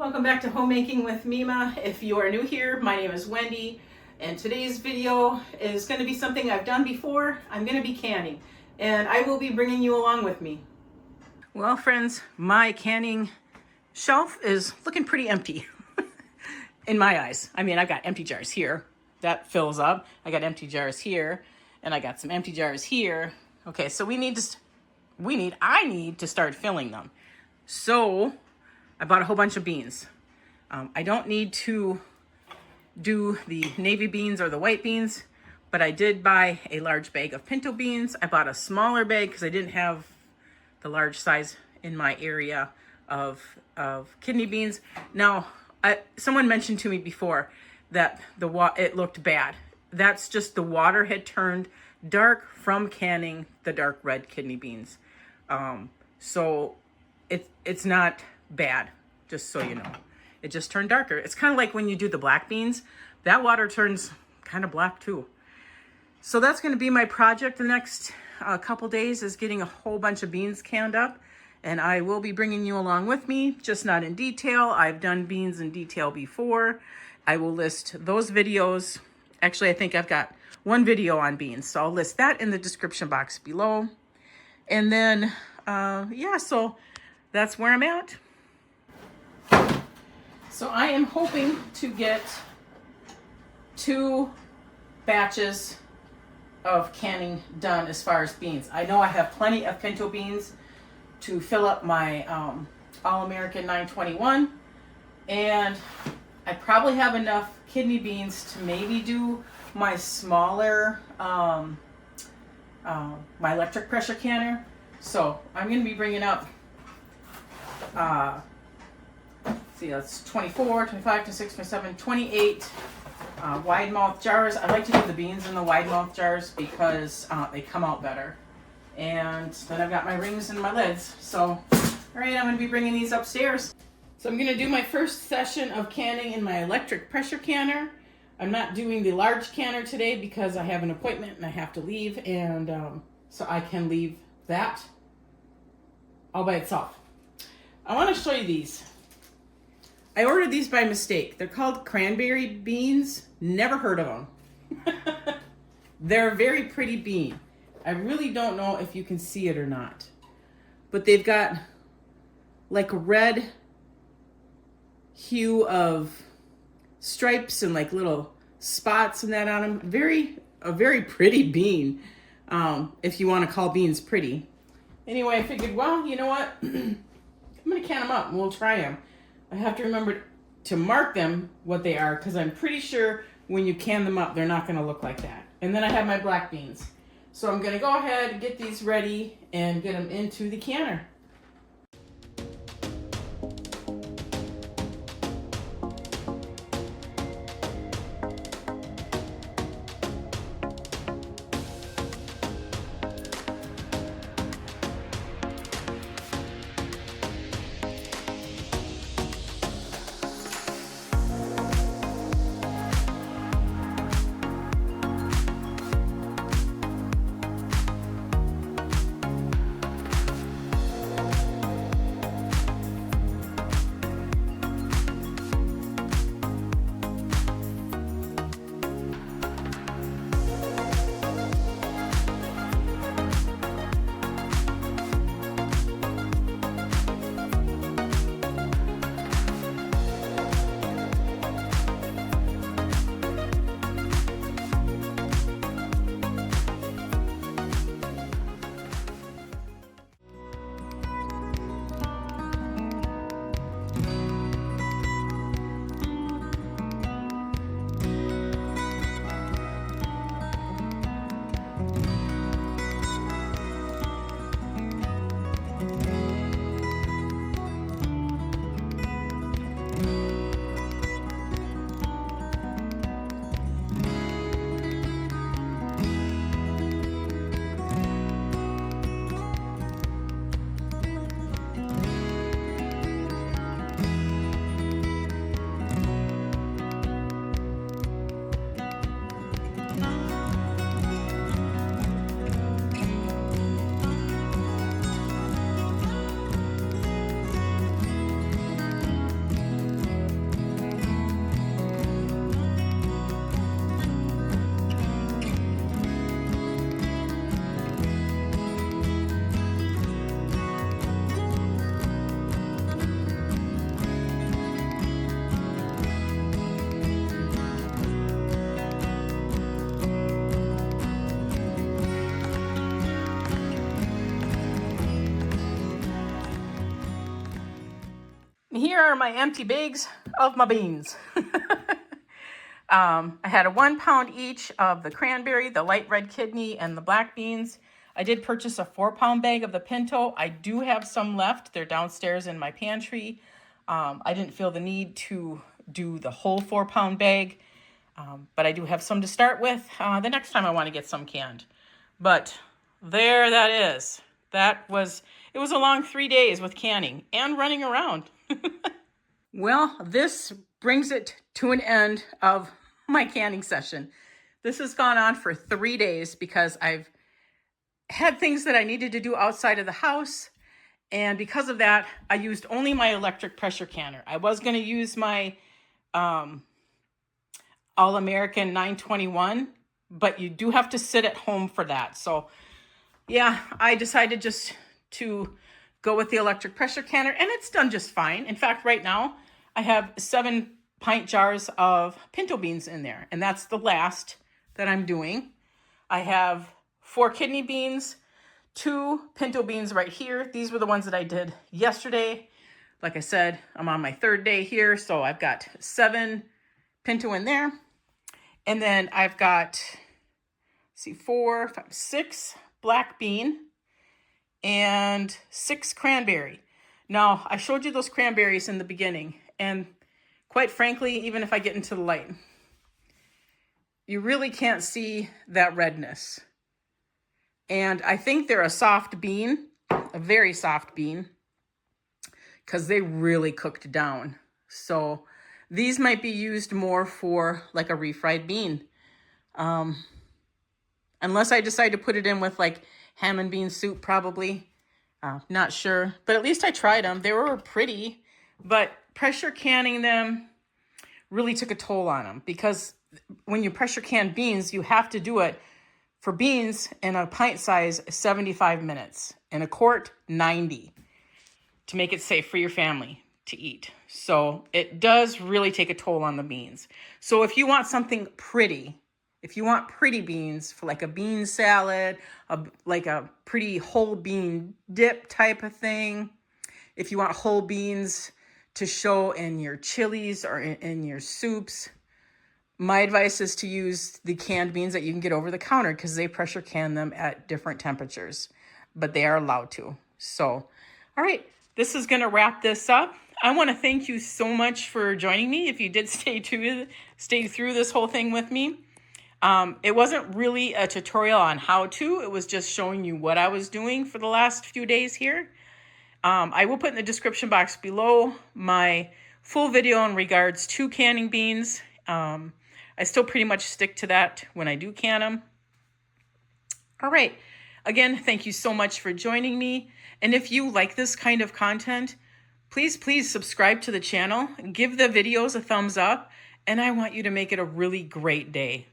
Welcome back to Homemaking with Mima. If you are new here, my name is Wendy, and today's video is going to be something I've done before. I'm going to be canning, and I will be bringing you along with me. Well, friends, my canning shelf is looking pretty empty in my eyes. I mean, I've got empty jars here. That fills up. I got empty jars here, and I got some empty jars here. Okay, so I need to start filling them. So I bought a whole bunch of beans. I don't need to do the navy beans or the white beans, but I did buy a large bag of pinto beans. I bought a smaller bag because I didn't have the large size in my area of kidney beans. Now, someone mentioned to me before that it looked bad. That's just the water had turned dark from canning the dark red kidney beans. So it's not bad, just so you know. It just turned darker. It's kind of like when you do the black beans, that water turns kind of black too. So that's going to be my project the next couple days, is getting a whole bunch of beans canned up, and I will be bringing you along with me, just not in detail. I've done beans in detail before. I will list those videos. Actually, I think I've got one video on beans, so I'll list that in the description box below. And then, yeah, so that's where I'm at. So I am hoping to get 2 batches of canning done as far as beans. I know I have plenty of pinto beans to fill up my All-American 921, and I probably have enough kidney beans to maybe do my smaller, my electric pressure canner. So I'm going to be bringing up, see, that's 24, 25, 26, 27, 28 wide mouth jars. I like to do the beans in the wide mouth jars because they come out better. And then I've got my rings and my lids. So, all right, I'm going to be bringing these upstairs. So I'm going to do my first session of canning in my electric pressure canner. I'm not doing the large canner today because I have an appointment and I have to leave, and so I can leave that all by itself. I want to show you these. I ordered these by mistake. They're called cranberry beans. Never heard of them. They're a very pretty bean. I really don't know if you can see it or not, but they've got like a red hue of stripes and like little spots and that on them. A very pretty bean, if you want to call beans pretty. Anyway, I figured, well, you know what? I'm going to can them up and we'll try them. I have to remember to mark them what they are, because I'm pretty sure when you can them up, they're not going to look like that. And then I have my black beans. So I'm going to go ahead and get these ready and get them into the canner. Here are my empty bags of my beans. I had a 1 pound each of the cranberry, the light red kidney, and the black beans. I did purchase a 4 pound bag of the pinto. I do have some left. They're downstairs in my pantry. I didn't feel the need to do the whole 4 pound bag, but I do have some to start with the next time I want to get some canned. But there that is. It was a long 3 days with canning and running around. Well, this brings it to an end of my canning session. This has gone on for 3 days because I've had things that I needed to do outside of the house. And because of that, I used only my electric pressure canner. I was going to use my All-American 921, but you do have to sit at home for that. So yeah, I decided just to go with the electric pressure canner, and it's done just fine. In fact, right now I have 7 pint jars of pinto beans in there, and that's the last that I'm doing. I have 4 kidney beans, 2 pinto beans right here. These were the ones that I did yesterday. Like I said, I'm on my 3rd day here, so I've got 7 pinto in there. And then I've got, 4, 5, 6 black bean and 6 cranberry. Now, I showed you those cranberries in the beginning, and quite frankly, even if I get into the light, you really can't see that redness. And I think they're a soft bean, a very soft bean, because they really cooked down. So these might be used more for like a refried bean. Unless I decide to put it in with like ham and bean soup, probably. Not sure, but at least I tried them. They were pretty, but pressure canning them really took a toll on them, because when you pressure can beans, you have to do it for beans in a pint size 75 minutes, in a quart 90, to make it safe for your family to eat. So it does really take a toll on the beans. So if you want something pretty, if you want pretty beans for like a bean salad, like a pretty whole bean dip type of thing, if you want whole beans to show in your chilies or in your soups, my advice is to use the canned beans that you can get over the counter, because they pressure can them at different temperatures, but they are allowed to. So, all right, this is going to wrap this up. I want to thank you so much for joining me. If you did stay through this whole thing with me. It wasn't really a tutorial on how to. It was just showing you what I was doing for the last few days here. I will put in the description box below my full video in regards to canning beans. I still pretty much stick to that when I do can them. All right. Again, thank you so much for joining me. And if you like this kind of content, please subscribe to the channel, give the videos a thumbs up, and I want you to make it a really great day.